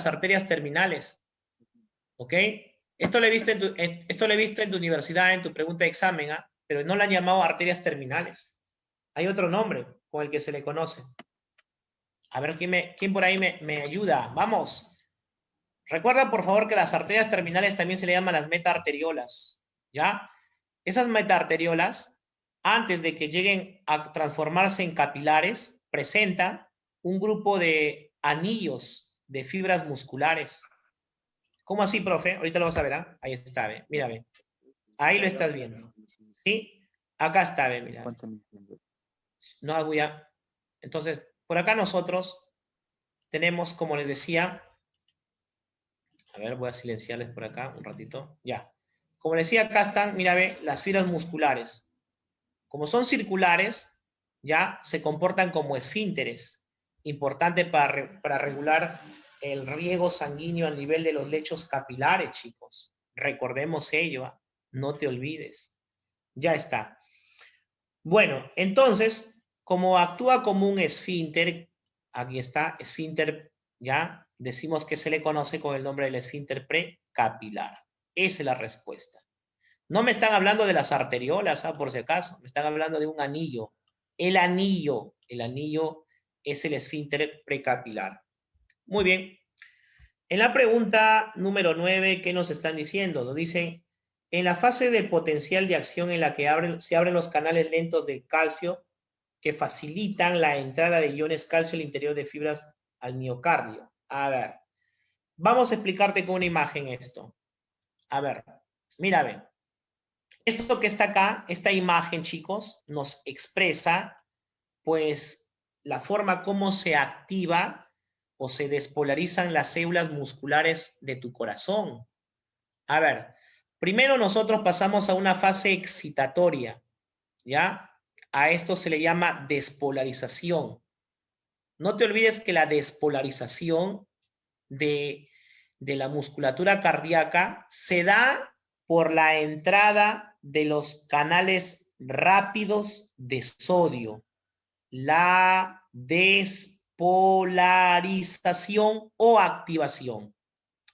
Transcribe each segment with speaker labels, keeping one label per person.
Speaker 1: arterias terminales. ¿Ok? Esto lo he visto en tu universidad, en tu pregunta de examen, ¿ah? Pero no la han llamado arterias terminales. Hay otro nombre con el que se le conoce. A ver, ¿quién por ahí me ayuda? ¡Vamos! Recuerda, por favor, que las arterias terminales también se le llaman las metaarteriolas, ¿ya? Esas metaarteriolas, antes de que lleguen a transformarse en capilares, presentan un grupo de anillos de fibras musculares. ¿Cómo así, profe? Ahorita lo vas a ver, ¿ah? Ahí está, ve. Mira, ve. Ahí lo estás viendo. ¿Sí? Acá está, ve, mira. No voy a... Entonces, por acá nosotros tenemos, como les decía, a ver, voy a silenciarles por acá un ratito. Ya. Como les decía, acá están, mira, ve, las fibras musculares. Como son circulares, ya se comportan como esfínteres. Importante para regular el riego sanguíneo a nivel de los lechos capilares, chicos. Recordemos ello, ¿eh? No te olvides. Ya está. Bueno, entonces, como actúa como un esfínter, aquí está, esfínter, ya decimos que se le conoce con el nombre del esfínter precapilar. Esa es la respuesta. No me están hablando de las arteriolas, ¿ah? Por si acaso, me están hablando de un anillo. El anillo es el esfínter precapilar. Muy bien. En la pregunta número 9, ¿qué nos están diciendo? Nos dicen, en la fase de potencial de acción en la que se abren los canales lentos de calcio que facilitan la entrada de iones calcio al interior de fibras al miocardio. A ver, vamos a explicarte con una imagen esto. A ver, mira, ve. Esto que está acá, esta imagen, chicos, nos expresa, pues, la forma como se activa o se despolarizan las células musculares de tu corazón. A ver, primero nosotros pasamos a una fase excitatoria, ¿ya? A esto se le llama despolarización. No te olvides que la despolarización de la musculatura cardíaca se da por la entrada de los canales rápidos de sodio. La despolarización o activación.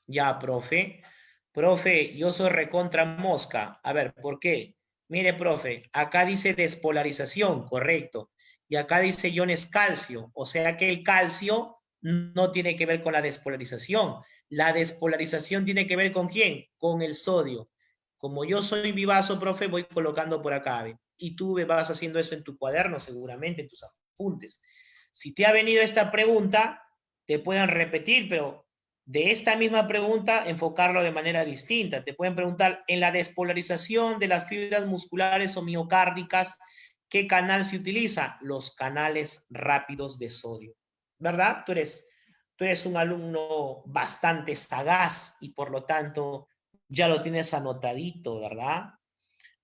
Speaker 1: Ya, profe. Profe, yo soy recontra mosca. A ver, ¿por qué? Mire, profe, acá dice despolarización, correcto. Y acá dice iones calcio. O sea que el calcio no tiene que ver con la despolarización. La despolarización tiene que ver con ¿quién? Con el sodio. Como yo soy vivazo, profe, voy colocando por acá. ¿ve? Y tú vas haciendo eso en tu cuaderno, seguramente, en tus apuntes. Si te ha venido esta pregunta, te pueden repetir, pero de esta misma pregunta enfocarlo de manera distinta. Te pueden preguntar, en la despolarización de las fibras musculares o miocárdicas, ¿qué canal se utiliza? Los canales rápidos de sodio. ¿Verdad? Tú eres un alumno bastante sagaz y por lo tanto ya lo tienes anotadito, ¿verdad?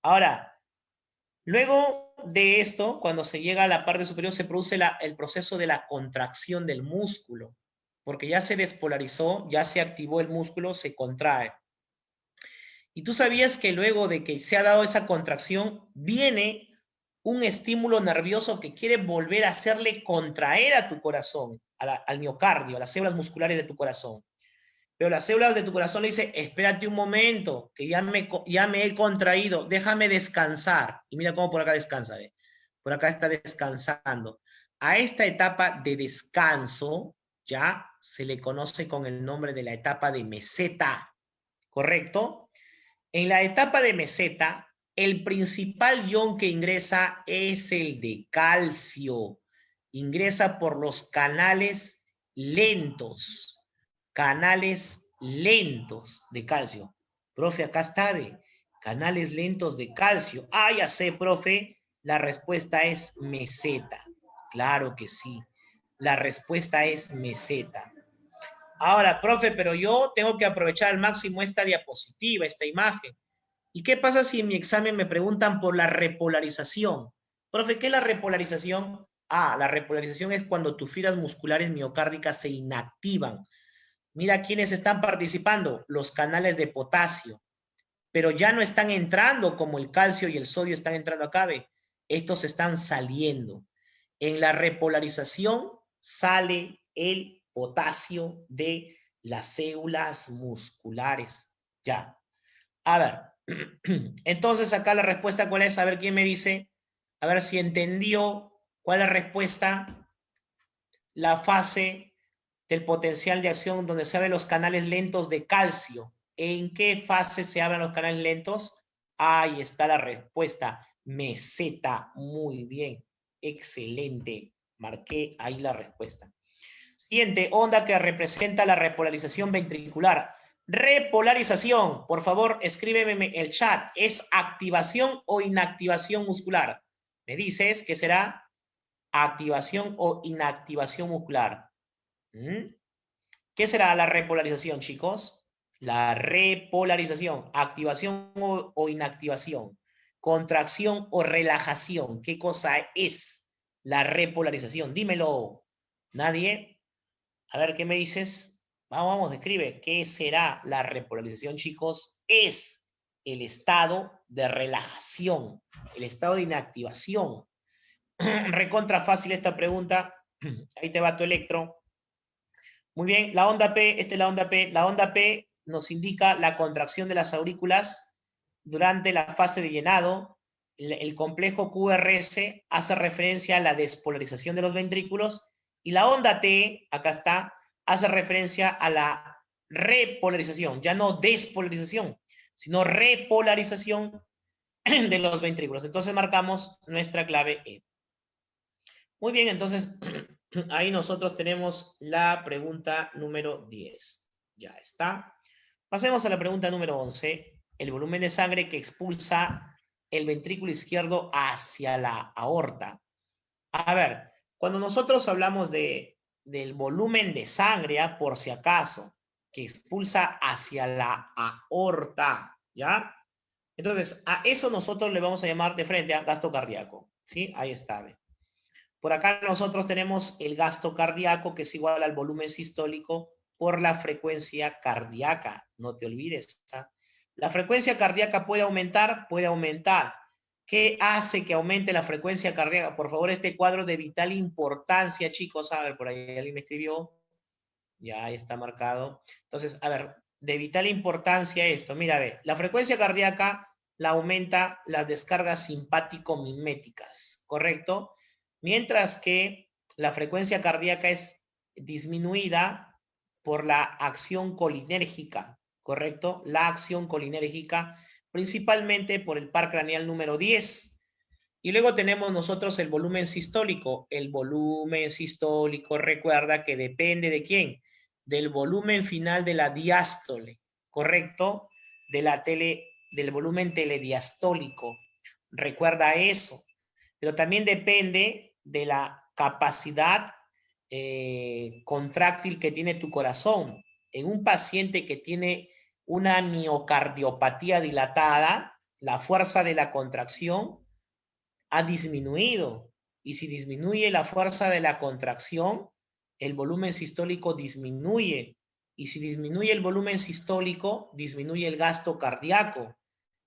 Speaker 1: Ahora, luego de esto, cuando se llega a la parte superior, se produce el proceso de la contracción del músculo, porque ya se despolarizó, ya se activó el músculo, se contrae. Y tú sabías que luego de que se ha dado esa contracción, viene un estímulo nervioso que quiere volver a hacerle contraer a tu corazón, al miocardio, a las células musculares de tu corazón. Pero las células de tu corazón le dicen, espérate un momento, que ya me he contraído, déjame descansar. Y mira cómo por acá descansa, ¿ve? Por acá está descansando. A esta etapa de descanso ya se le conoce con el nombre de la etapa de meseta, ¿correcto? En la etapa de meseta, el principal ion que ingresa es el de calcio. Ingresa por los canales lentos de calcio. Profe, acá está, ¿ve? Canales lentos de calcio. Ah, ya sé, profe, la respuesta es meseta. Claro que sí, la respuesta es meseta. Ahora, profe, pero yo tengo que aprovechar al máximo esta diapositiva, esta imagen. ¿Y qué pasa si en mi examen me preguntan por la repolarización? Profe, ¿qué es la repolarización? Ah, la repolarización es cuando tus fibras musculares miocárdicas se inactivan. Mira quiénes están participando, los canales de potasio, pero ya no están entrando como el calcio y el sodio están entrando acá, ¿ve? Estos están saliendo. En la repolarización sale el potasio de Las células musculares. Ya. A ver. Entonces acá la respuesta, ¿cuál es? A ver quién me dice. A ver si entendió cuál es la respuesta. La fase del potencial de acción donde se abren los canales lentos de calcio. ¿En qué fase se abren los canales lentos? Ahí está la respuesta. Meseta. Muy bien. Excelente. Marqué ahí la respuesta. Siguiente, onda que representa la repolarización ventricular. Repolarización, por favor, escríbeme el chat. ¿Es activación o inactivación muscular? Me dices que será activación o inactivación muscular. ¿Qué será la repolarización, chicos? La repolarización, activación o inactivación, contracción o relajación. ¿Qué cosa es la repolarización? Dímelo. ¿Nadie? A ver, ¿qué me dices? Vamos, escribe. ¿Qué será la repolarización, chicos? Es el estado de relajación, el estado de inactivación. Recontra fácil esta pregunta. Ahí te va tu electro. Muy bien, la onda P, esta es la onda P. La onda P nos indica la contracción de las aurículas durante la fase de llenado. El complejo QRS hace referencia a la despolarización de los ventrículos y la onda T, acá está, hace referencia a la repolarización, ya no despolarización, sino repolarización de los ventrículos. Entonces marcamos nuestra clave E. Muy bien, entonces ahí nosotros tenemos la pregunta número 10. Ya está. Pasemos a la pregunta número 11. El volumen de sangre que expulsa el ventrículo izquierdo hacia la aorta. A ver, cuando nosotros hablamos del volumen de sangre, por si acaso, que expulsa hacia la aorta, ¿ya? Entonces, a eso nosotros le vamos a llamar de frente a gasto cardíaco, ¿sí? Ahí está, ¿ve? Por acá nosotros tenemos el gasto cardíaco, que es igual al volumen sistólico por la frecuencia cardíaca. No te olvides. ¿Ah? La frecuencia cardíaca puede aumentar, puede aumentar. ¿Qué hace que aumente la frecuencia cardíaca? Por favor, este cuadro de vital importancia, chicos. A ver, por ahí alguien me escribió. Ya está marcado. Entonces, a ver, de vital importancia esto. Mira, ve, la frecuencia cardíaca la aumenta las descargas simpático-miméticas, ¿correcto? Mientras que la frecuencia cardíaca es disminuida por la acción colinérgica, ¿correcto? La acción colinérgica, principalmente por el par craneal número 10. Y luego tenemos nosotros el volumen sistólico. El volumen sistólico, recuerda que depende de quién, del volumen final de la diástole, ¿correcto? Del volumen telediastólico. Recuerda eso. Pero también depende de la capacidad contráctil que tiene tu corazón. En un paciente que tiene una miocardiopatía dilatada, la fuerza de la contracción ha disminuido. Y si disminuye la fuerza de la contracción, el volumen sistólico disminuye. Y si disminuye el volumen sistólico, disminuye el gasto cardíaco.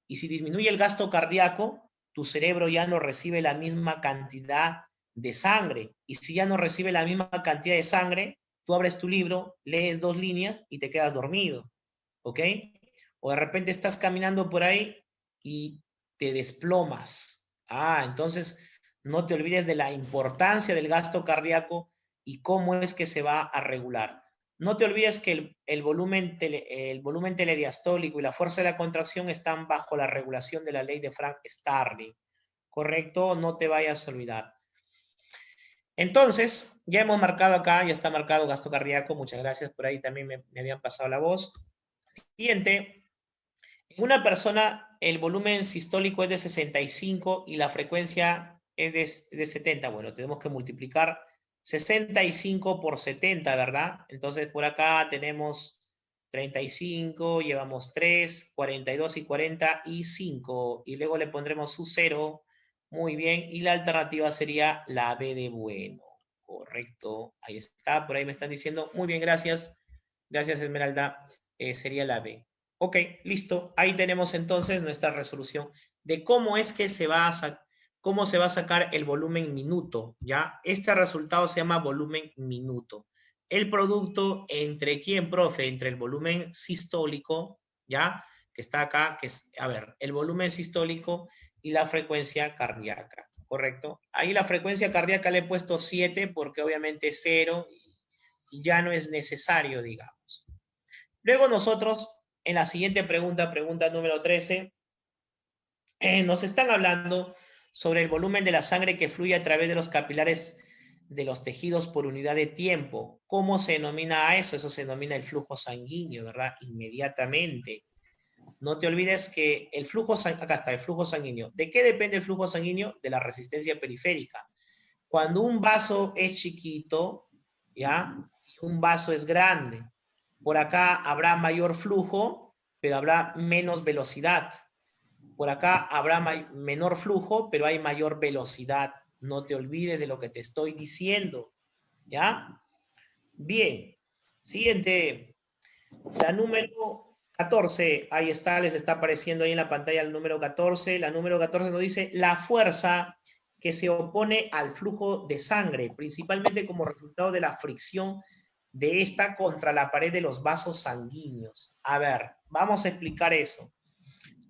Speaker 1: Y si disminuye el gasto cardíaco, tu cerebro ya no recibe la misma cantidad de sangre. Y si ya no recibe la misma cantidad de sangre, tú abres tu libro, lees 2 líneas y te quedas dormido. ¿Ok? O de repente estás caminando por ahí y te desplomas. Entonces no te olvides de la importancia del gasto cardíaco y cómo es que se va a regular. No te olvides que el volumen telediastólico y la fuerza de la contracción están bajo la regulación de la ley de Frank Starling. ¿Correcto? No te vayas a olvidar. Entonces, ya hemos marcado acá, ya está marcado gasto cardíaco. Muchas gracias, por ahí también me habían pasado la voz. Siguiente. En una persona el volumen sistólico es de 65 y la frecuencia es de 70. Bueno, tenemos que multiplicar 65 por 70, ¿verdad? Entonces por acá tenemos 35, llevamos 3, 42 y 45. Y luego le pondremos su 0. Muy bien. Y la alternativa sería la B de bueno. Correcto. Ahí está. Por ahí me están diciendo. Muy bien, gracias. Gracias, Esmeralda. Sería la B. Ok, listo. Ahí tenemos entonces nuestra resolución de cómo es que cómo se va a sacar el volumen minuto, ¿ya? Este resultado se llama volumen minuto. el producto entre quién, profe, entre el volumen sistólico, ¿ya? Que está acá, que es, a ver, el volumen sistólico y la frecuencia cardíaca, ¿correcto? Ahí la frecuencia cardíaca le he puesto 7 porque obviamente es 0 y ya no es necesario, digamos. Luego nosotros, en la siguiente pregunta, pregunta número 13, nos están hablando sobre el volumen de la sangre que fluye a través de los capilares de los tejidos por unidad de tiempo. ¿Cómo se denomina a eso? Eso se denomina el flujo sanguíneo, ¿verdad? Inmediatamente. No te olvides que el flujo sanguíneo, acá está, el flujo sanguíneo. ¿De qué depende el flujo sanguíneo? De la resistencia periférica. Cuando un vaso es chiquito, ¿ya? Y un vaso es grande. Por acá habrá mayor flujo, pero habrá menos velocidad. Por acá habrá menor flujo, pero hay mayor velocidad. No te olvides de lo que te estoy diciendo. ¿Ya? Bien. Siguiente. La número 14. Ahí está, les está apareciendo ahí en la pantalla el número 14. La número 14 nos dice la fuerza que se opone al flujo de sangre, principalmente como resultado de la fricción de esta contra la pared de los vasos sanguíneos. A ver, vamos a explicar eso.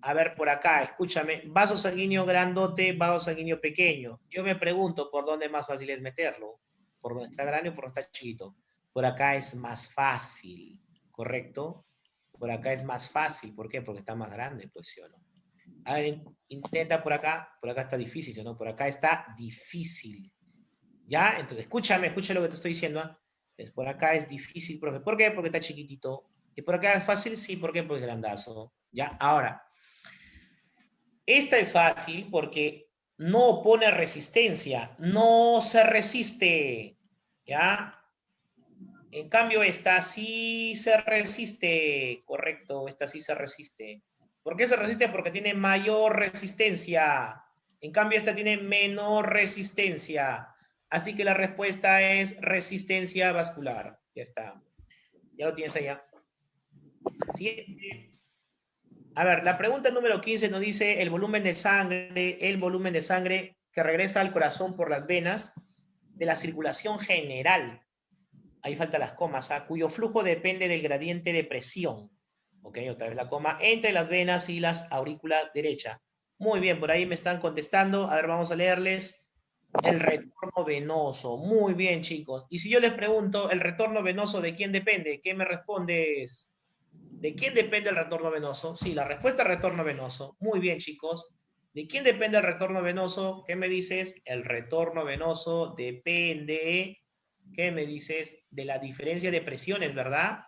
Speaker 1: A ver, por acá, escúchame, vaso sanguíneo grandote, vaso sanguíneo pequeño. Yo me pregunto por dónde más fácil es meterlo. ¿Por dónde está grande o por dónde está chiquito? Por acá es más fácil, ¿correcto? Por acá es más fácil. ¿Por qué? Porque está más grande, pues, ¿sí o no? A ver, intenta por acá está difícil, ¿sí o no? Por acá está difícil. ¿Ya? Entonces, escúchame, escucha lo que te estoy diciendo. ¿Ah? Pues por acá es difícil, profe. ¿Por qué? Porque está chiquitito. ¿Y por acá es fácil? Sí, ¿por qué? Porque es grandazo. ¿Ya? Ahora, esta es fácil porque no opone resistencia, no se resiste, ¿ya? En cambio, esta sí se resiste, correcto, esta sí se resiste. ¿Por qué se resiste? Porque tiene mayor resistencia. En cambio, esta tiene menor resistencia. Así que la respuesta es resistencia vascular. Ya está. Ya lo tienes allá. Siguiente. A ver, la pregunta número 15 nos dice el volumen de sangre que regresa al corazón por las venas de la circulación general. Ahí faltan las comas, ¿ah? Cuyo flujo depende del gradiente de presión. Ok, otra vez la coma, entre las venas y las aurículas derecha. Muy bien, por ahí me están contestando. A ver, vamos a leerles. El retorno venoso. Muy bien, chicos. Y si yo les pregunto, ¿el retorno venoso de quién depende? ¿Qué me respondes? ¿De quién depende el retorno venoso? Sí, la respuesta es retorno venoso. Muy bien, chicos. ¿De quién depende el retorno venoso? ¿Qué me dices? El retorno venoso depende, ¿qué me dices? De la diferencia de presiones, ¿verdad?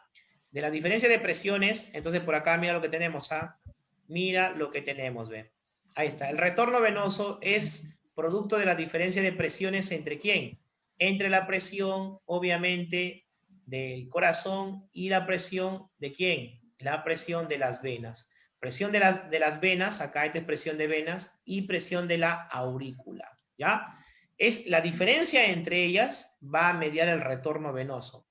Speaker 1: De la diferencia de presiones, entonces por acá mira lo que tenemos, ¿ah? Mira lo que tenemos, ¿ve? Ahí está. El retorno venoso es producto de la diferencia de presiones entre quién? Entre la presión, obviamente, del corazón y la presión de quién? La presión de las venas. Presión de las venas, acá esta es presión de venas, y presión de la aurícula, ¿ya? Es la diferencia entre ellas va a mediar el retorno venoso.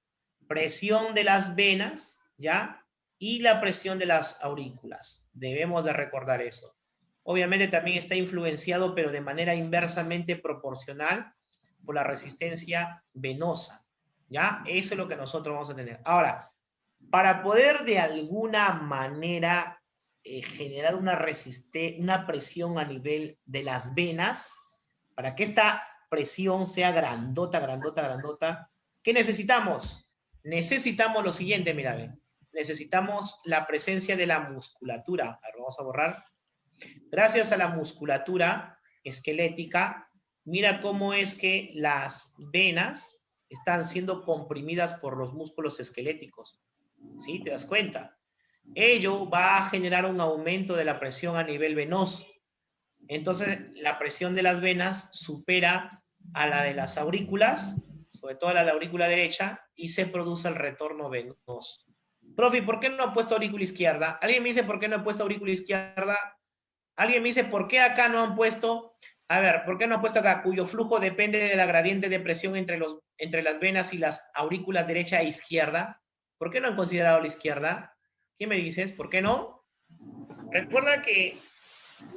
Speaker 1: Presión de las venas, ¿ya? Y la presión de las aurículas. Debemos de recordar eso. Obviamente también está influenciado, pero de manera inversamente proporcional por la resistencia venosa. ¿Ya? Eso es lo que nosotros vamos a tener. Ahora, para poder de alguna manera generar una presión a nivel de las venas, para que esta presión sea grandota, grandota, grandota, ¿qué necesitamos? Necesitamos lo siguiente, mira, ven. Necesitamos la presencia de la musculatura. A ver, vamos a borrar. Gracias a la musculatura esquelética, mira cómo es que las venas están siendo comprimidas por los músculos esqueléticos. ¿Sí? ¿Te das cuenta? Ello va a generar un aumento de la presión a nivel venoso. Entonces, la presión de las venas supera a la de las aurículas, sobre todo a la de la aurícula derecha, y se produce el retorno venoso. Profe, ¿por qué no ha puesto aurícula izquierda? ¿Alguien me dice por qué no ha puesto aurícula izquierda? Alguien me dice, ¿por qué acá no han puesto, a ver, ¿por qué no han puesto acá, cuyo flujo depende de la gradiente de presión entre las venas y las aurículas derecha e izquierda? ¿Por qué no han considerado la izquierda? ¿Qué me dices? ¿Por qué no? Recuerda que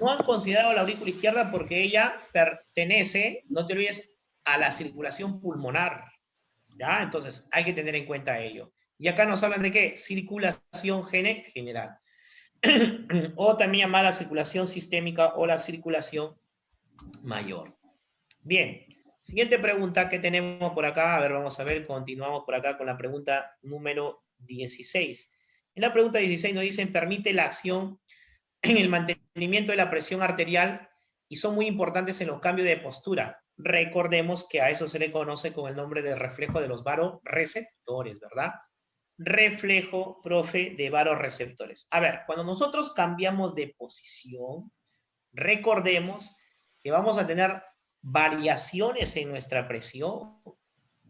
Speaker 1: no han considerado la aurícula izquierda porque ella pertenece, no te olvides, a la circulación pulmonar. ¿Ya? Entonces, hay que tener en cuenta ello. Y acá nos hablan de qué? Circulación general. O también llamada circulación sistémica o la circulación mayor. Bien, siguiente pregunta que tenemos por acá. A ver, vamos a ver, continuamos por acá con la pregunta número 16. En la pregunta 16 nos dicen, permite la acción en el mantenimiento de la presión arterial y son muy importantes en los cambios de postura. Recordemos que a eso se le conoce con el nombre de reflejo de los varoreceptores, ¿verdad? Reflejo, profe, de varoreceptores. A ver, cuando nosotros cambiamos de posición, recordemos que vamos a tener variaciones en nuestra presión.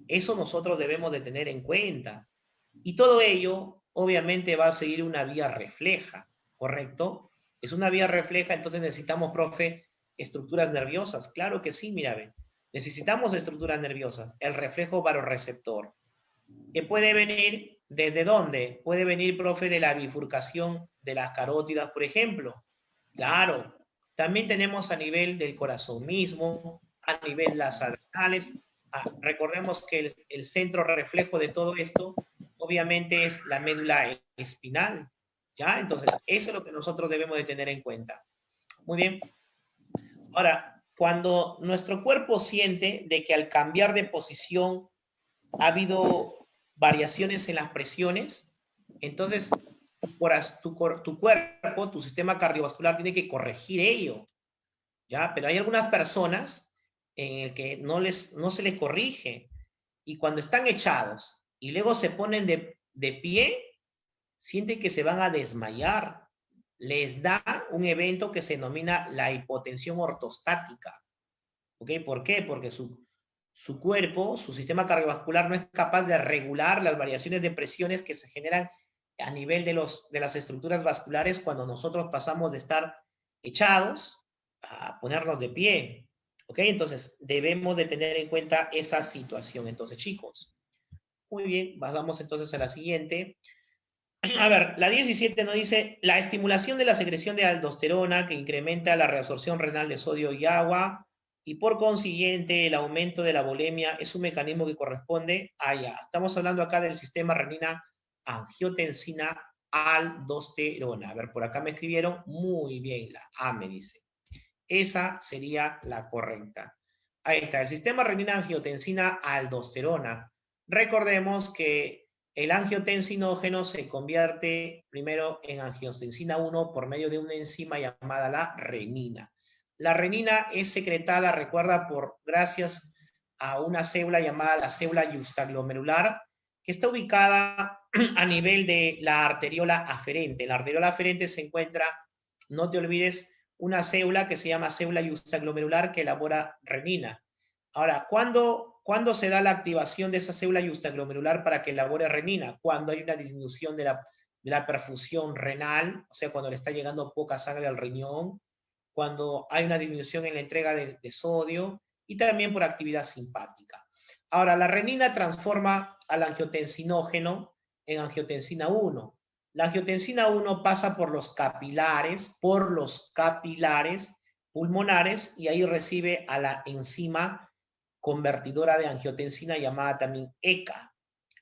Speaker 1: Eso nosotros debemos de tener en cuenta. Y todo ello, obviamente, va a seguir una vía refleja, ¿correcto? Es una vía refleja, entonces necesitamos, profe, estructuras nerviosas. Claro que sí, mira, ven. Necesitamos estructuras nerviosas. El reflejo varoreceptor, que puede venir, ¿desde dónde? Puede venir, profe, de la bifurcación de las carótidas, por ejemplo. Claro. También tenemos a nivel del corazón mismo, a nivel de las adrenales. Recordemos que el centro reflejo de todo esto, obviamente, es la médula espinal. ¿Ya? Entonces, eso es lo que nosotros debemos de tener en cuenta. Muy bien. Ahora, cuando nuestro cuerpo siente de que al cambiar de posición ha habido variaciones en las presiones, entonces tu cuerpo, tu sistema cardiovascular tiene que corregir ello, ¿ya? Pero hay algunas personas en el que no se les corrige y cuando están echados y luego se ponen de pie, sienten que se van a desmayar. Les da un evento que se denomina la hipotensión ortostática. ¿Ok? ¿Por qué? Porque su cuerpo, su sistema cardiovascular no es capaz de regular las variaciones de presiones que se generan a nivel de las estructuras vasculares cuando nosotros pasamos de estar echados a ponernos de pie. ¿Ok? Entonces, debemos de tener en cuenta esa situación. Entonces, chicos, muy bien, vamos entonces a la siguiente. A ver, la 17 nos dice, la estimulación de la secreción de aldosterona que incrementa la reabsorción renal de sodio y agua y por consiguiente el aumento de la volemia es un mecanismo que corresponde a ya. Estamos hablando acá del sistema renina-angiotensina aldosterona. A ver, por acá me escribieron, muy bien, la A me dice. Esa sería la correcta. Ahí está, el sistema renina-angiotensina aldosterona. Recordemos que el angiotensinógeno se convierte primero en angiotensina 1 por medio de una enzima llamada la renina. La renina es secretada, recuerda, gracias a una célula llamada la célula yuxtaglomerular, que está ubicada a nivel de la arteriola aferente. En la arteriola aferente se encuentra, no te olvides, una célula que se llama célula yuxtaglomerular que elabora renina. Ahora, ¿cuándo se da la activación de esa célula yuxtaglomerular para que elabore renina? Cuando hay una disminución de la perfusión renal, o sea, cuando le está llegando poca sangre al riñón, cuando hay una disminución en la entrega de sodio y también por actividad simpática. Ahora, la renina transforma al angiotensinógeno en angiotensina 1. La angiotensina 1 pasa por los capilares pulmonares y ahí recibe a la enzima convertidora de angiotensina llamada también ECA.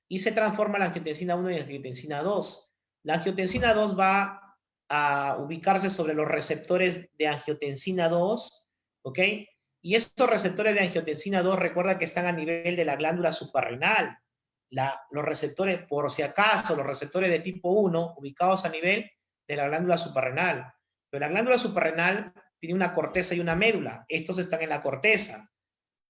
Speaker 1: Y se transforma la angiotensina 1 en angiotensina 2. La angiotensina 2 va a ubicarse sobre los receptores de angiotensina 2, ¿ok? Y estos receptores de angiotensina 2, recuerda que están a nivel de la glándula suprarrenal. Los receptores, por si acaso, los receptores de tipo 1, ubicados a nivel de la glándula suprarrenal. Pero la glándula suprarrenal tiene una corteza y una médula. Estos están en la corteza.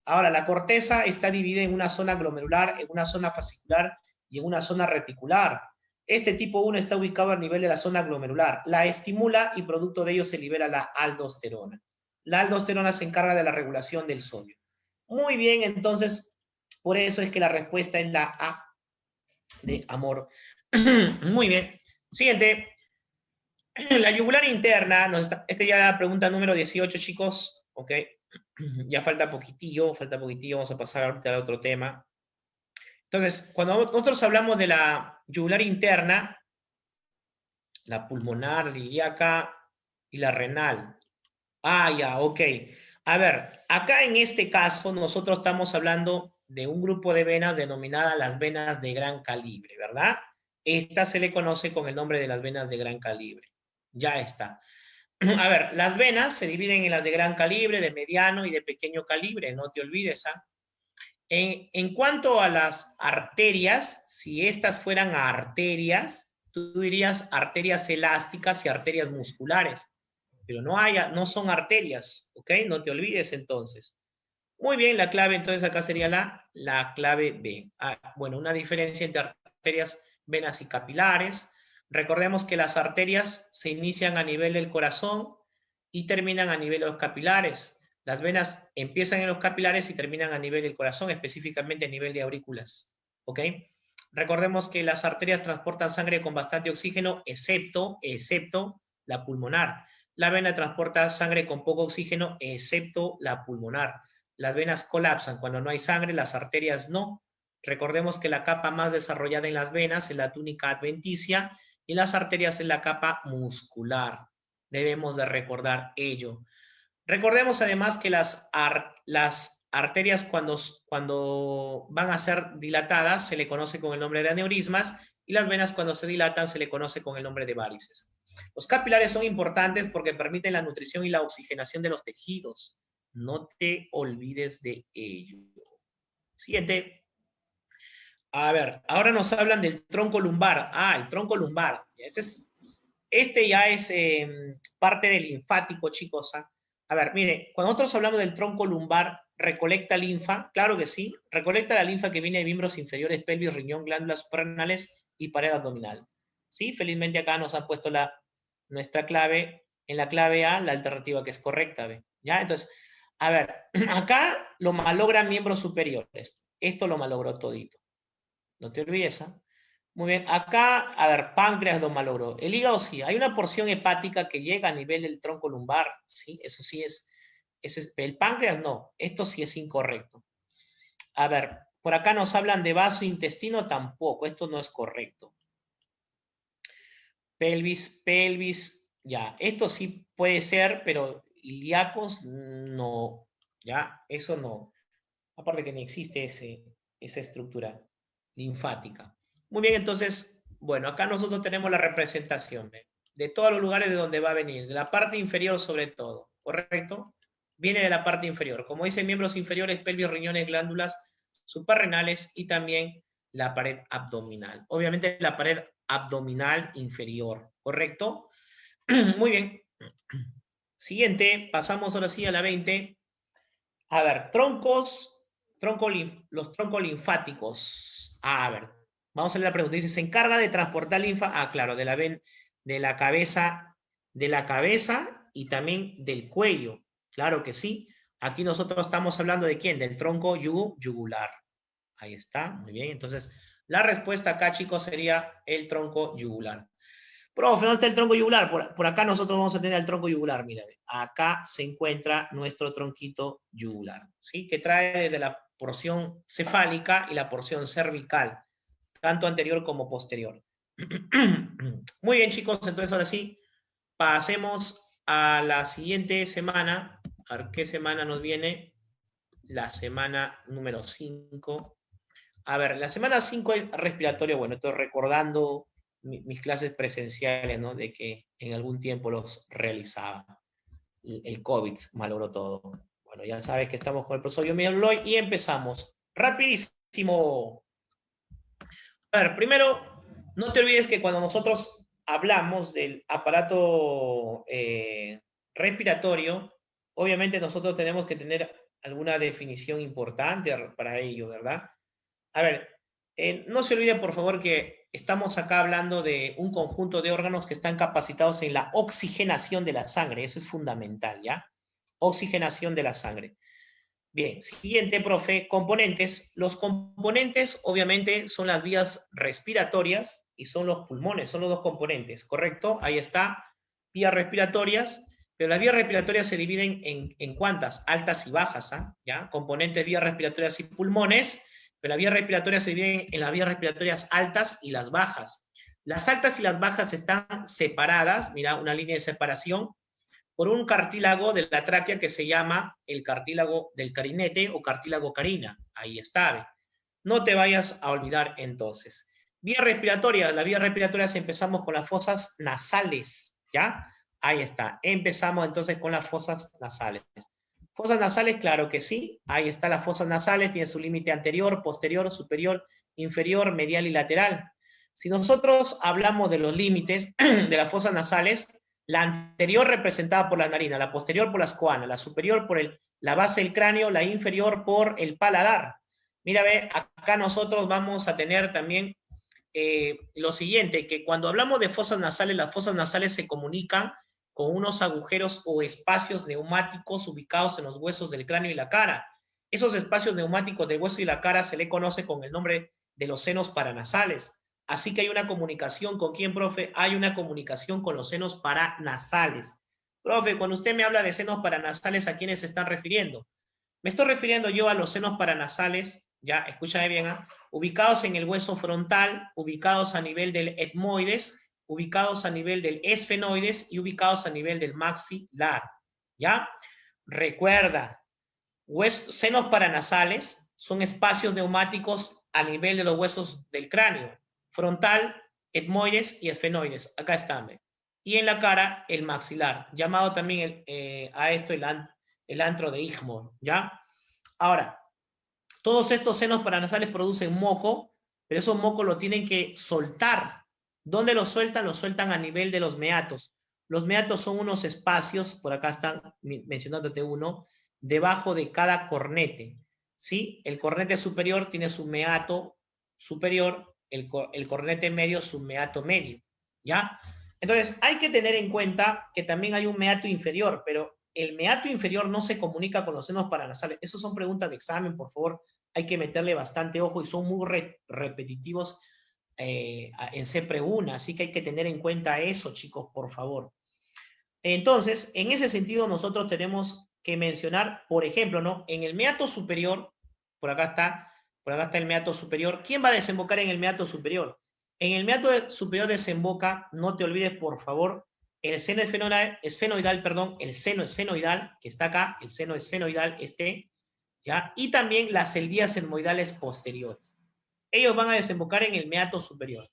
Speaker 1: Ahora, la corteza está dividida en una zona glomerular, en una zona fascicular y en una zona reticular. Este tipo 1 está ubicado a nivel de la zona glomerular. La estimula y producto de ello se libera la aldosterona. La aldosterona se encarga de la regulación del sodio. Muy bien, entonces, por eso es que la respuesta es la A de amor. Muy bien. Siguiente. La yugular interna, ya es la pregunta número 18, chicos. Ok. Ya falta poquitillo, vamos a pasar ahorita al otro tema. Entonces, cuando nosotros hablamos de la yugular interna, la pulmonar, la ilíaca y la renal. Ah, ya, ok. A ver, acá en este caso nosotros estamos hablando de un grupo de venas denominadas las venas de gran calibre, ¿verdad? Esta se le conoce con el nombre de las venas de gran calibre. Ya está. A ver, las venas se dividen en las de gran calibre, de mediano y de pequeño calibre, no te olvides, ¿ah? En cuanto a las arterias, si estas fueran arterias, tú dirías arterias elásticas y arterias musculares, pero no son arterias, ¿ok? No te olvides entonces. Muy bien, la clave entonces acá sería la clave B. Bueno, una diferencia entre arterias, venas y capilares. Recordemos que las arterias se inician a nivel del corazón y terminan a nivel de los capilares. Las venas empiezan en los capilares y terminan a nivel del corazón, específicamente a nivel de aurículas. ¿Ok? Recordemos que las arterias transportan sangre con bastante oxígeno, excepto la pulmonar. La vena transporta sangre con poco oxígeno, excepto la pulmonar. Las venas colapsan cuando no hay sangre, las arterias no. Recordemos que la capa más desarrollada en las venas es la túnica adventicia y las arterias es la capa muscular. Debemos de recordar ello. Recordemos además que las arterias cuando van a ser dilatadas se le conoce con el nombre de aneurismas y las venas cuando se dilatan se le conoce con el nombre de varices. Los capilares son importantes porque permiten la nutrición y la oxigenación de los tejidos. No te olvides de ello. Siguiente. A ver, ahora nos hablan del tronco lumbar. El tronco lumbar. Este ya es parte del linfático, chicos. A ver, mire, cuando nosotros hablamos del tronco lumbar, ¿recolecta linfa? Claro que sí. Recolecta la linfa que viene de miembros inferiores, pelvis, riñón, glándulas suprarrenales y pared abdominal. Sí, felizmente acá nos han puesto nuestra clave, en la clave A, la alternativa que es correcta. ¿Ve? ¿Ya? Entonces, a ver, acá lo malogran miembros superiores. Esto lo malogró todito. No te olvides, ¿eh? Muy bien, acá, a ver, páncreas lo malogró. El hígado sí, hay una porción hepática que llega a nivel del tronco lumbar, ¿sí? Eso sí es, el páncreas no, esto sí es incorrecto. A ver, por acá nos hablan de vaso intestino, tampoco, esto no es correcto. Pelvis, ya, esto sí puede ser, pero ilíacos no, ya, eso no. Aparte que ni existe esa estructura linfática. Muy bien, entonces, bueno, acá nosotros tenemos la representación de todos los lugares de donde va a venir, de la parte inferior sobre todo, ¿correcto? Viene de la parte inferior. Como dicen, miembros inferiores, pelvis, riñones, glándulas suprarrenales y también la pared abdominal. Obviamente la pared abdominal inferior, ¿correcto? Muy bien. Siguiente, pasamos ahora sí a la 20. A ver, los troncos linfáticos. A ver, vamos a leer la pregunta. Dice, ¿se encarga de transportar linfa? Claro, de la cabeza y también del cuello. Claro que sí. Aquí nosotros estamos hablando de ¿quién? Del tronco yugular. Ahí está, muy bien. Entonces, la respuesta acá, chicos, sería el tronco yugular. Profe, ¿dónde está el tronco yugular? Por acá nosotros vamos a tener el tronco yugular, mira. Acá se encuentra nuestro tronquito yugular, ¿sí? Que trae desde la porción cefálica y la porción cervical, tanto anterior como posterior. Muy bien, chicos, entonces ahora sí, pasemos a la siguiente semana. A ver qué semana nos viene. La semana número 5. A ver, la semana 5 es respiratorio. Bueno, estoy recordando mis clases presenciales, ¿no? De que en algún tiempo los realizaba. El COVID malogró todo. Bueno, ya sabes que estamos con el profesor Miguel Bloy y empezamos. Rapidísimo. A ver, primero, no te olvides que cuando nosotros hablamos del aparato respiratorio, obviamente nosotros tenemos que tener alguna definición importante para ello, ¿verdad? A ver, no se olviden, por favor, que estamos acá hablando de un conjunto de órganos que están capacitados en la oxigenación de la sangre. Eso es fundamental, ¿ya? Oxigenación de la sangre. Bien, siguiente, profe, componentes. Los componentes, obviamente, son las vías respiratorias y son los pulmones, son los dos componentes, ¿correcto? Ahí está, vías respiratorias, pero las vías respiratorias se dividen en ¿cuántas? Altas y bajas, ¿ya? Componentes, vías respiratorias y pulmones, pero las vías respiratorias se dividen en las vías respiratorias altas y las bajas. Las altas y las bajas están separadas, mira, una línea de separación, por un cartílago de la tráquea que se llama el cartílago del carinete o cartílago carina. Ahí está. ¿Ve? No te vayas a olvidar entonces. Vía respiratoria. La vía respiratoria empezamos con las fosas nasales. ¿Ya? Ahí está. Empezamos entonces con las fosas nasales. Fosas nasales, claro que sí. Ahí está las fosas nasales. Tiene su límite anterior, posterior, superior, inferior, medial y lateral. Si nosotros hablamos de los límites de las fosas nasales, la anterior representada por la narina, la posterior por las coanas, la superior por la base del cráneo, la inferior por el paladar. Mira, ve, acá nosotros vamos a tener también lo siguiente, que cuando hablamos de fosas nasales, las fosas nasales se comunican con unos agujeros o espacios neumáticos ubicados en los huesos del cráneo y la cara. Esos espacios neumáticos del hueso y la cara se le conoce con el nombre de los senos paranasales. Así que hay una comunicación con quién, profe, hay una comunicación con los senos paranasales. Profe, cuando usted me habla de senos paranasales, ¿a quiénes se están refiriendo? Me estoy refiriendo yo a los senos paranasales, ya, escúchame bien, ubicados en el hueso frontal, ubicados a nivel del etmoides, ubicados a nivel del esfenoides y ubicados a nivel del maxilar, ¿ya? Recuerda, senos paranasales son espacios neumáticos a nivel de los huesos del cráneo, frontal, etmoides y esfenoides, acá están. Y en la cara, el maxilar, llamado también a esto el antro de Igmor, ¿ya? Ahora, todos estos senos paranasales producen moco, pero esos mocos lo tienen que soltar. ¿Dónde los sueltan? Los sueltan a nivel de los meatos. Los meatos son unos espacios, por acá están mencionándote uno, debajo de cada cornete, ¿sí? El cornete superior tiene su meato superior, el cornete medio su meato medio, ¿ya? Entonces, hay que tener en cuenta que también hay un meato inferior, pero el meato inferior no se comunica con los senos paranasales. Esas son preguntas de examen, por favor. Hay que meterle bastante ojo y son muy repetitivos en CEPRE-1, así que hay que tener en cuenta eso, chicos, por favor. Entonces, en ese sentido, nosotros tenemos que mencionar, por ejemplo, ¿no? En el meato superior, por acá está el meato superior. ¿Quién va a desembocar en el meato superior? En el meato superior desemboca, no te olvides, por favor, el seno esfenoidal, perdón, el seno esfenoidal, que está acá, el seno esfenoidal, ¿ya? Y también las celdías etmoidales posteriores. Ellos van a desembocar en el meato superior.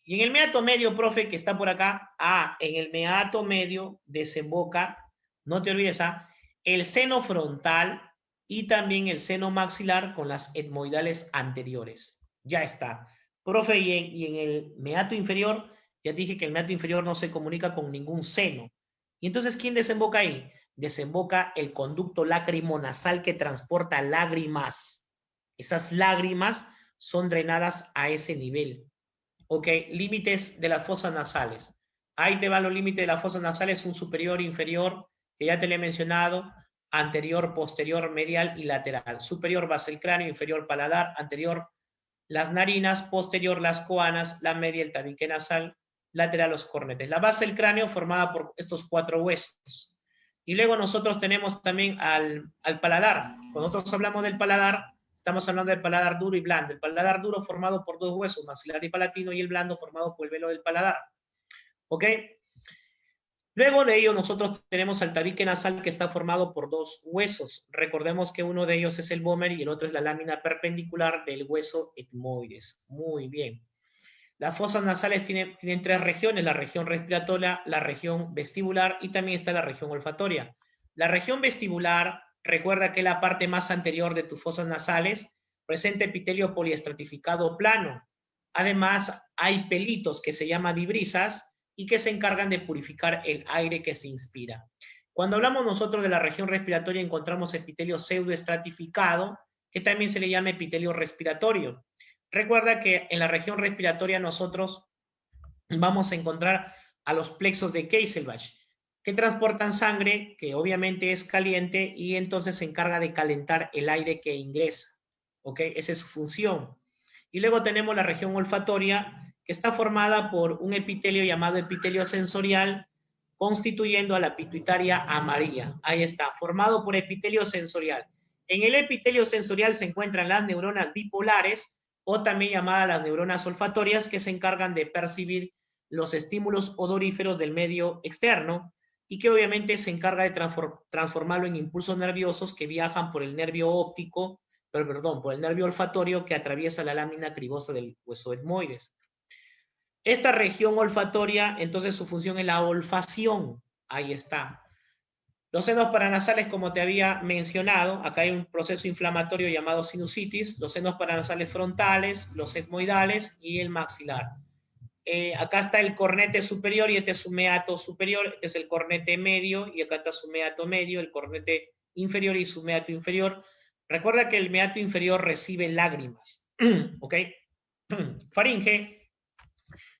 Speaker 1: Y en el meato medio, profe, que está por acá, en el meato medio desemboca, no te olvides, el seno frontal y también el seno maxilar con las etmoidales anteriores. Ya está. Profe, y en el meato inferior, ya dije que el meato inferior no se comunica con ningún seno. Y entonces, ¿quién desemboca ahí? Desemboca el conducto lacrimonasal que transporta lágrimas. Esas lágrimas son drenadas a ese nivel. Ok, límites de las fosas nasales. Ahí te van los límites de las fosas nasales, un superior, inferior, que ya te lo he mencionado, anterior, posterior, medial y lateral. Superior, base del cráneo, inferior, paladar, anterior, las narinas, posterior, las coanas, la media, el tabique nasal, lateral, los cornetes. La base del cráneo formada por estos 4 huesos. Y luego nosotros tenemos también al paladar. Cuando nosotros hablamos del paladar, estamos hablando del paladar duro y blando. El paladar duro formado por 2 huesos, maxilar y palatino, y el blando formado por el velo del paladar. ¿Ok? Luego de ello nosotros tenemos al tabique nasal que está formado por 2 huesos. Recordemos que uno de ellos es el vómer y el otro es la lámina perpendicular del hueso etmoides. Muy bien. Las fosas nasales tienen 3 regiones, la región respiratoria, la región vestibular y también está la región olfatoria. La región vestibular, recuerda que es la parte más anterior de tus fosas nasales, presenta epitelio poliestratificado plano. Además, hay pelitos que se llaman vibrisas y que se encargan de purificar el aire que se inspira. Cuando hablamos nosotros de la región respiratoria, encontramos epitelio pseudoestratificado, que también se le llama epitelio respiratorio. Recuerda que en la región respiratoria nosotros vamos a encontrar a los plexos de Kieselbach, que transportan sangre, que obviamente es caliente, y entonces se encarga de calentar el aire que ingresa. ¿Ok? Esa es su función. Y luego tenemos la región olfatoria, que está formada por un epitelio llamado epitelio sensorial, constituyendo a la pituitaria amarilla. Ahí está, formado por epitelio sensorial. En el epitelio sensorial se encuentran las neuronas bipolares, o también llamadas las neuronas olfatorias, que se encargan de percibir los estímulos odoríferos del medio externo. y que obviamente se encarga de transformarlo en impulsos nerviosos que viajan por el nervio óptico, perdón, por el nervio olfatorio que atraviesa la lámina cribosa del hueso etmoides. Esta región olfatoria, entonces su función es la olfacción. Ahí está. Los senos paranasales, como te había mencionado, acá hay un proceso inflamatorio llamado sinusitis, los senos paranasales frontales, los etmoidales y el maxilar. Acá está el cornete superior y este es su meato superior, este es el cornete medio y acá está su meato medio, el cornete inferior y su meato inferior. Recuerda que el meato inferior recibe lágrimas, ¿ok? Faringe,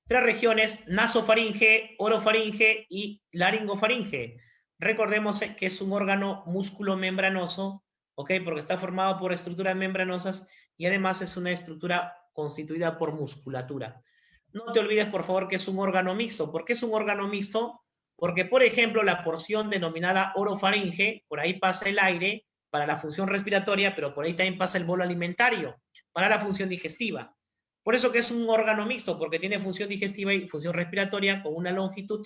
Speaker 1: 3 regiones, nasofaringe, orofaringe y laringofaringe. Recordemos que es un órgano músculo membranoso, ¿ok? Porque está formado por estructuras membranosas y además es una estructura constituida por musculatura. No te olvides, por favor, que es un órgano mixto. ¿Por qué es un órgano mixto? Porque, por ejemplo, la porción denominada orofaringe, por ahí pasa el aire para la función respiratoria, pero por ahí también pasa el bolo alimentario para la función digestiva. Por eso que es un órgano mixto, porque tiene función digestiva y función respiratoria con una longitud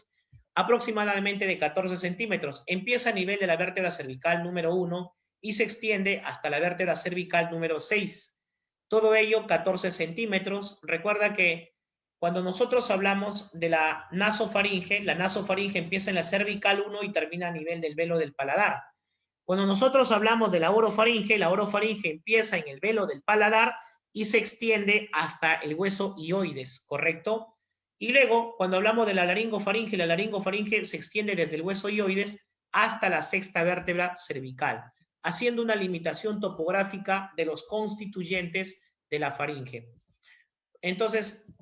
Speaker 1: aproximadamente de 14 centímetros. Empieza a nivel de la vértebra cervical número 1 y se extiende hasta la vértebra cervical número 6. Todo ello 14 centímetros. Recuerda que cuando nosotros hablamos de la nasofaringe empieza en la cervical 1 y termina a nivel del velo del paladar. Cuando nosotros hablamos de la orofaringe empieza en el velo del paladar y se extiende hasta el hueso hioides, ¿correcto? Y luego, cuando hablamos de la laringofaringe se extiende desde el hueso hioides hasta la sexta vértebra cervical, haciendo una limitación topográfica de los constituyentes de la faringe. Entonces,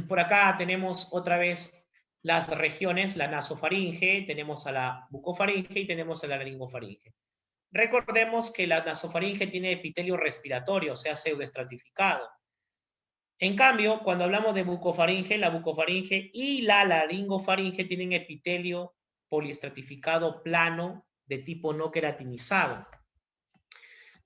Speaker 1: por acá tenemos otra vez las regiones, la nasofaringe, tenemos a la bucofaringe y tenemos a la laringofaringe. Recordemos que la nasofaringe tiene epitelio respiratorio, o sea, pseudoestratificado. En cambio, cuando hablamos de bucofaringe, la bucofaringe y la laringofaringe tienen epitelio poliestratificado plano de tipo no queratinizado.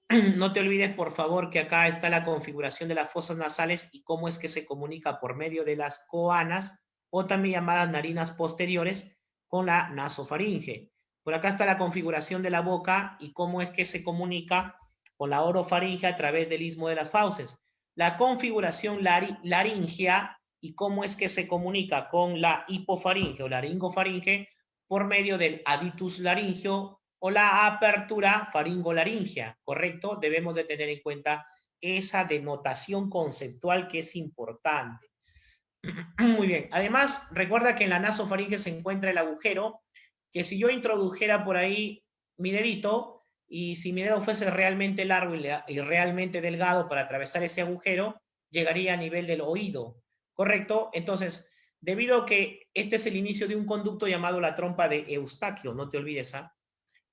Speaker 1: No te olvides, por favor, que acá está la configuración de las fosas nasales y cómo es que se comunica por medio de las coanas, o también llamadas narinas posteriores, con la nasofaringe. Por acá está la configuración de la boca y cómo es que se comunica con la orofaringe a través del istmo de las fauces. La configuración laringea y cómo es que se comunica con la hipofaringe o laringofaringe por medio del aditus laringio o la apertura faringolaringea, ¿correcto? Debemos de tener en cuenta esa denotación conceptual que es importante. Muy bien. Además, recuerda que en la nasofaringe se encuentra el agujero, que si yo introdujera por ahí mi dedito, y si mi dedo fuese realmente largo y realmente delgado para atravesar ese agujero, llegaría a nivel del oído, ¿correcto? Entonces, debido a que este es el inicio de un conducto llamado la trompa de Eustaquio, no te olvides, ¿ah?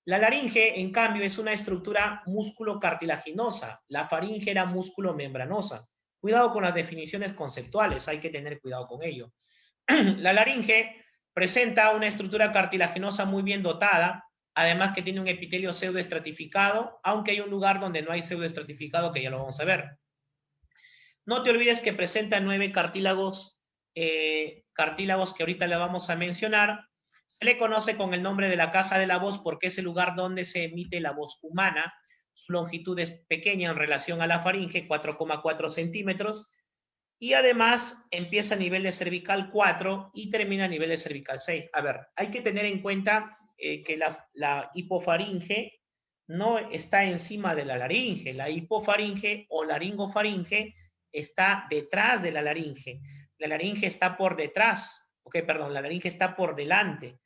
Speaker 1: La laringe, en cambio, es una estructura músculo-cartilaginosa. La faringe era músculo-membranosa. Cuidado con las definiciones conceptuales, hay que tener cuidado con ello. La laringe presenta una estructura cartilaginosa muy bien dotada, además que tiene un epitelio pseudoestratificado, aunque hay un lugar donde no hay pseudoestratificado, que ya lo vamos a ver. No te olvides que presenta 9 cartílagos que ahorita le vamos a mencionar. Se le conoce con el nombre de la caja de la voz porque es el lugar donde se emite la voz humana. Su longitud es pequeña en relación a la faringe, 4,4 centímetros. Y además empieza a nivel de cervical 4 y termina a nivel de cervical 6. A ver, hay que tener en cuenta que la hipofaringe no está encima de la laringe. La hipofaringe o laringofaringe está detrás de la laringe. La laringe está por detrás. Perdón, la laringe está por delante.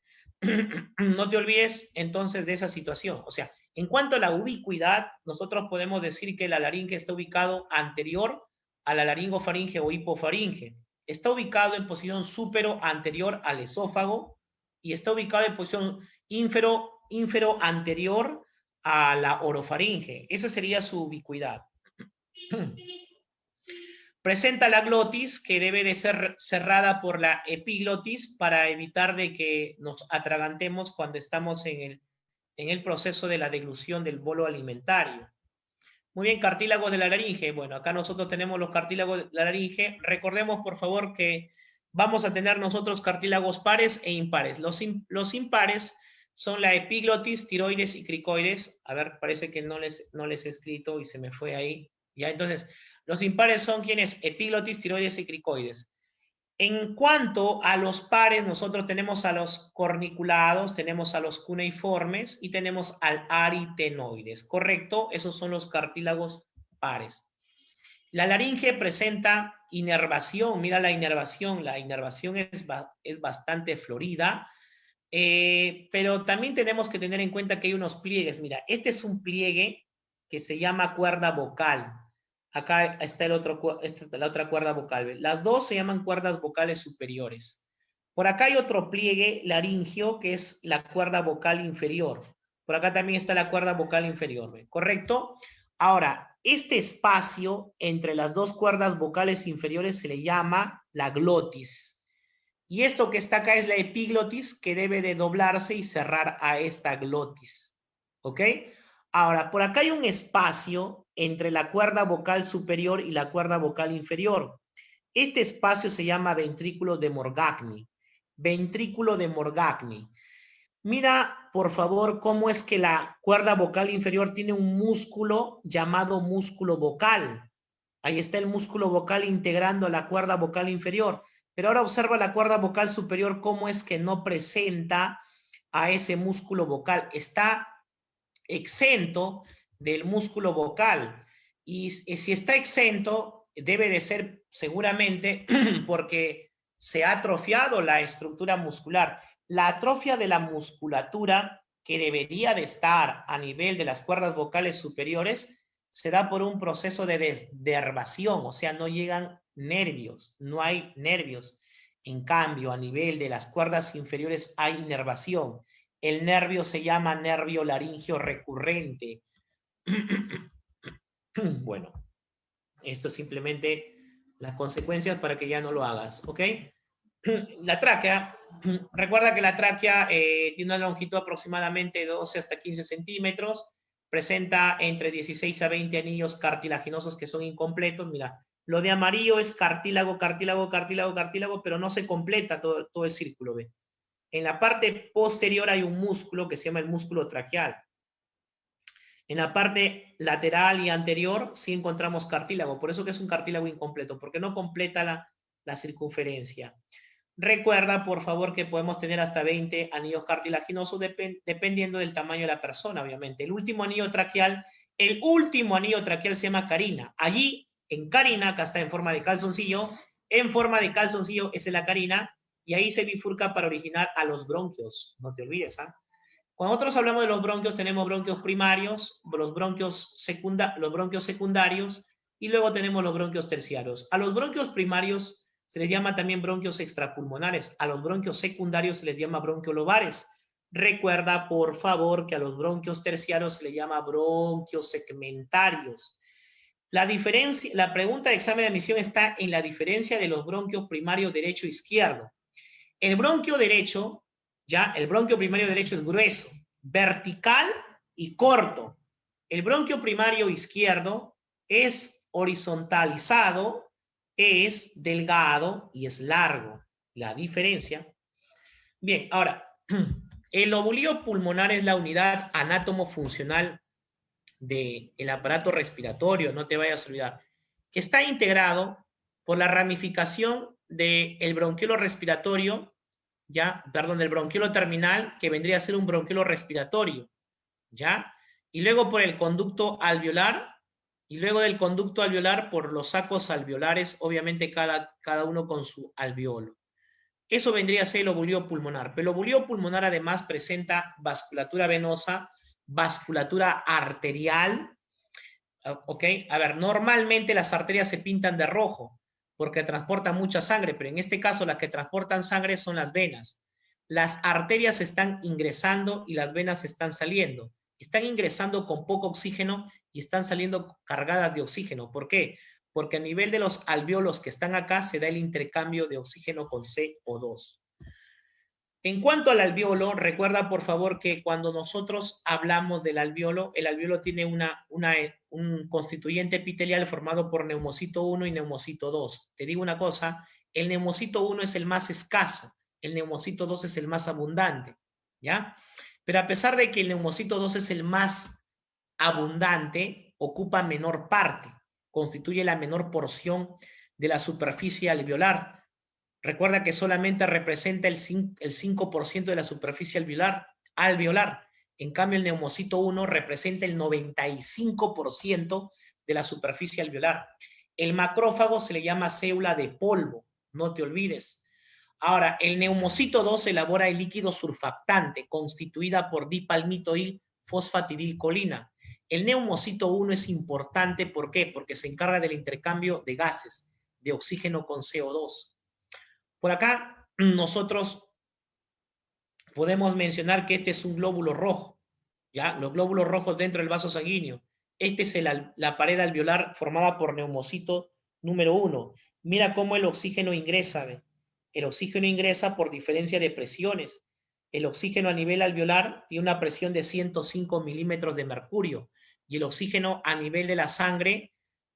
Speaker 1: No te olvides entonces de esa situación. O sea, en cuanto a la ubicuidad, nosotros podemos decir que la laringe está ubicado anterior a la laringofaringe o hipofaringe. Está ubicado en posición súpero anterior al esófago y está ubicado en posición ínfero anterior a la orofaringe. Esa sería su ubicuidad. Presenta la glotis, que debe de ser cerrada por la epiglotis para evitar de que nos atragantemos cuando estamos en el proceso de la deglución del bolo alimentario. Muy bien, cartílagos de la laringe. Bueno, acá nosotros tenemos los cartílagos de la laringe. Recordemos, por favor, que vamos a tener nosotros cartílagos pares e impares. Los impares son la epiglotis, tiroides y cricoides. A ver, parece que no les he escrito y se me fue ahí. Ya, entonces, los impares son quienes, epiglotis, tiroides y cricoides. En cuanto a los pares, nosotros tenemos a los corniculados, tenemos a los cuneiformes y tenemos al aritenoides, ¿correcto? Esos son los cartílagos pares. La laringe presenta inervación, mira la inervación es bastante florida, pero también tenemos que tener en cuenta que hay unos pliegues. Mira, este es un pliegue que se llama cuerda vocal. Acá está la otra cuerda vocal. Las dos se llaman cuerdas vocales superiores. Por acá hay otro pliegue laringio que es la cuerda vocal inferior. Por acá también está la cuerda vocal inferior, ¿correcto? Ahora, este espacio entre las dos cuerdas vocales inferiores se le llama la glotis. Y esto que está acá es la epiglotis, que debe de doblarse y cerrar a esta glotis. ¿Ok? Ahora, por acá hay un espacio entre la cuerda vocal superior y la cuerda vocal inferior. Este espacio se llama ventrículo de Morgagni. Ventrículo de Morgagni. Mira, por favor, cómo es que la cuerda vocal inferior tiene un músculo llamado músculo vocal. Ahí está el músculo vocal integrando a la cuerda vocal inferior. Pero ahora observa la cuerda vocal superior, cómo es que no presenta a ese músculo vocal. Está exento del músculo vocal. Y si está exento, debe de ser seguramente porque se ha atrofiado la estructura muscular. La atrofia de la musculatura que debería de estar a nivel de las cuerdas vocales superiores se da por un proceso de desnervación, o sea, no llegan nervios, no hay nervios. En cambio, a nivel de las cuerdas inferiores hay inervación. El nervio se llama nervio laringio recurrente. Bueno, esto es simplemente las consecuencias para que ya no lo hagas, ¿ok? La tráquea, recuerda que la tráquea tiene una longitud aproximadamente de 12 hasta 15 centímetros, presenta entre 16 a 20 anillos cartilaginosos que son incompletos. Mira, lo de amarillo es cartílago, cartílago, cartílago, cartílago, pero no se completa todo el círculo, ¿ve? En la parte posterior hay un músculo que se llama el músculo traqueal. En la parte lateral y anterior sí encontramos cartílago, por eso que es un cartílago incompleto, porque no completa la circunferencia. Recuerda, por favor, que podemos tener hasta 20 anillos cartilaginosos dependiendo del tamaño de la persona, obviamente. El último anillo traqueal se llama carina. Allí, en carina, acá está en forma de calzoncillo, es la carina, y ahí se bifurca para originar a los bronquios. No te olvides, ¿ah? Cuando nosotros hablamos de los bronquios, tenemos bronquios primarios, los bronquios secundarios, y luego tenemos los bronquios terciarios. A los bronquios primarios se les llama también bronquios extrapulmonares. A los bronquios secundarios se les llama bronquiolobares. Recuerda, por favor, que a los bronquios terciarios se les llama bronquios segmentarios. La pregunta de examen de admisión está en la diferencia de los bronquios primarios derecho e izquierdo. El bronquio derecho, el bronquio primario derecho es grueso, vertical y corto. El bronquio primario izquierdo es horizontalizado, es delgado y es largo. La diferencia. Bien, ahora, el lobulillo pulmonar es la unidad anátomo-funcional del aparato respiratorio, no te vayas a olvidar, que está integrado por la ramificación del bronquiolo respiratorio, del bronquiolo terminal, que vendría a ser un bronquiolo respiratorio, y luego por el conducto alveolar, y luego del conducto alveolar por los sacos alveolares, obviamente cada uno con su alveolo. Eso vendría a ser el lobulillo pulmonar. Pero el lobulillo pulmonar además presenta vasculatura venosa, vasculatura arterial, ¿ok? A ver, normalmente las arterias se pintan de rojo porque transportan mucha sangre, pero en este caso las que transportan sangre son las venas. Las arterias están ingresando y las venas están saliendo. Están ingresando con poco oxígeno y están saliendo cargadas de oxígeno. ¿Por qué? Porque a nivel de los alveolos que están acá se da el intercambio de oxígeno con CO2. En cuanto al alveolo, recuerda por favor que cuando nosotros hablamos del alveolo, el alveolo tiene un constituyente epitelial formado por neumocito 1 y neumocito 2. Te digo una cosa, El neumocito 1 es el más escaso, el neumocito 2 es el más abundante, ¿ya? Pero a pesar de que el neumocito 2 es el más abundante, ocupa menor parte, constituye la menor porción de la superficie alveolar. Recuerda que solamente representa el 5% de la superficie alveolar. En cambio, el neumocito 1 representa el 95% de la superficie alveolar. El macrófago se le llama célula de polvo, no te olvides. Ahora, el neumocito 2 elabora el líquido surfactante, constituida por dipalmitoil fosfatidilcolina. El neumocito 1 es importante, ¿por qué? Porque se encarga del intercambio de gases, de oxígeno con CO2. Por acá, nosotros podemos mencionar que este es un glóbulo rojo, ¿ya? Los glóbulos rojos dentro del vaso sanguíneo. Este es la pared alveolar formada por neumocito número 1. Mira cómo el oxígeno ingresa, ¿ve? El oxígeno ingresa por diferencia de presiones. El oxígeno a nivel alveolar tiene una presión de 105 milímetros de mercurio y el oxígeno a nivel de la sangre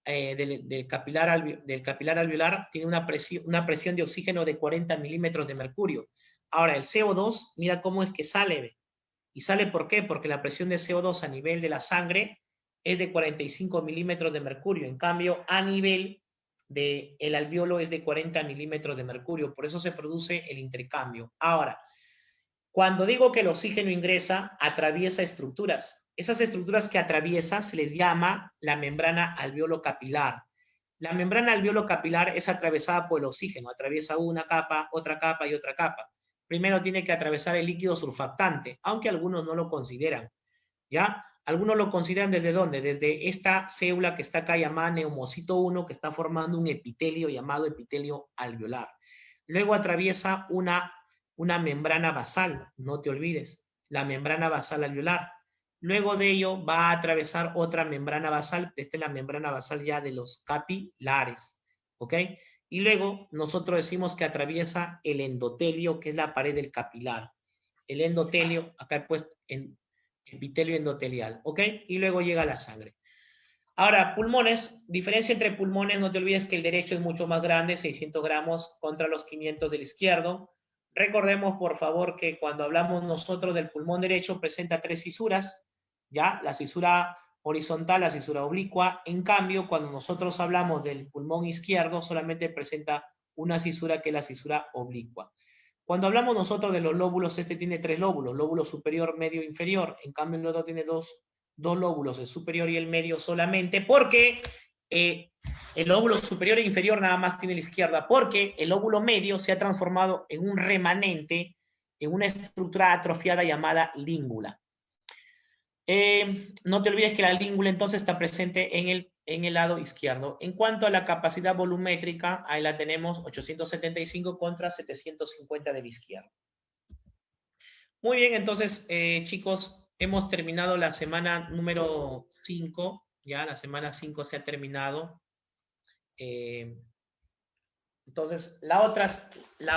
Speaker 1: del capilar alveolar tiene una presión de oxígeno de 40 milímetros de mercurio. Ahora, el CO2, mira cómo es que sale, ¿ve? ¿Y sale por qué? Porque la presión de CO2 a nivel de la sangre es de 45 milímetros de mercurio. En cambio, a nivel del alveolo es de 40 milímetros de mercurio. Por eso se produce el intercambio. Ahora, cuando digo que el oxígeno ingresa, atraviesa estructuras. Esas estructuras que atraviesa se les llama la membrana alveolo capilar. La membrana alveolo capilar es atravesada por el oxígeno. Atraviesa una capa, otra capa y otra capa. Primero tiene que atravesar el líquido surfactante, aunque algunos no lo consideran, ¿ya? Algunos lo consideran ¿desde dónde? Desde esta célula que está acá llamada neumocito 1, que está formando un epitelio llamado epitelio alveolar. Luego atraviesa una membrana basal, no te olvides, la membrana basal alveolar. Luego de ello va a atravesar otra membrana basal, esta es la membrana basal ya de los capilares, ¿ok? Y luego nosotros decimos que atraviesa el endotelio, que es la pared del capilar. El endotelio, acá he puesto en epitelio endotelial, ¿ok? Y luego llega la sangre. Ahora, pulmones, diferencia entre pulmones, no te olvides que el derecho es mucho más grande, 600 gramos contra los 500 del izquierdo. Recordemos, por favor, que cuando hablamos nosotros del pulmón derecho presenta 3 fisuras, ¿ya? La fisura horizontal, la fisura oblicua. En cambio, cuando nosotros hablamos del pulmón izquierdo, solamente presenta una fisura que es la fisura oblicua. Cuando hablamos nosotros de los lóbulos, este tiene 3 lóbulos, lóbulo superior, medio, inferior. En cambio, el otro tiene dos lóbulos, el superior y el medio solamente, porque el lóbulo superior e inferior nada más tiene la izquierda, porque el lóbulo medio se ha transformado en un remanente, en una estructura atrofiada llamada língula. No te olvides que la língula entonces está presente en el lado izquierdo. En cuanto a la capacidad volumétrica, ahí la tenemos, 875 contra 750 del izquierdo. Muy bien, entonces, chicos, hemos terminado la semana número 5, ya la semana 5 está terminado. Entonces, la